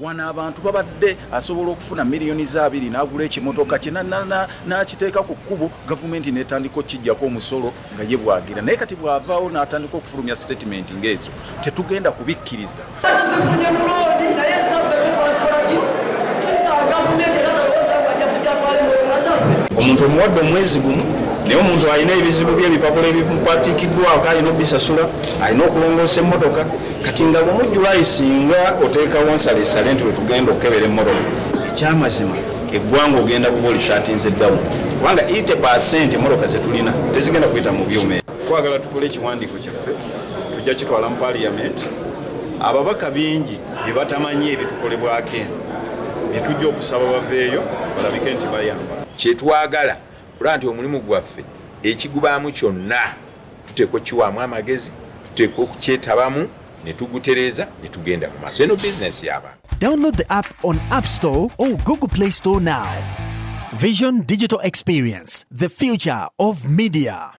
wana abantu babadde asobola okufuna miliyoni za 2 n'agula ekimotoka kye n'akiteeka ku kkubo, gavumenti n'etandika okijjako omusolo nga ye bwagira. Naye kati bw'avaawo n'atandika okufulumya statement ng'ezo, tetugenda kubikkiriza. Omuntu omuwadde omwezi gumu naye omuntu alina ebizibu by'ebipapula ebimupatikiddwako, alina obisasula, alina okulongoosa emmotoka. Kati nga bw'omujjulayi singa oteekawo nsaleesale nti wetugenda okukebera emmotoka, ekyamazima eggwanga ogenda kuba olishatinze ddawo, kubanga 80% emmotoka ze tulina tezigenda kuyita mu byuma. Twagala tukole ekiwandiiko kyaffe, tujja kitwala mu paaliyamenti. Ababaka bingi bye batamanyi ebitukolebwako eno bye tujja okusaba baveeyo balabike nti bayamba. Kyetwagala kulaba nti omulimu gwaffe ekigubaamu kyonna tuteekwa kiwaamu amagezi, tuteekwa okukyetabamu ne tugutereeza ne tugenda mu maaso. Eno bizinesi y'abantu. Download the app on App Store or Google Play Store now. Vision Digital Experience, the future of media.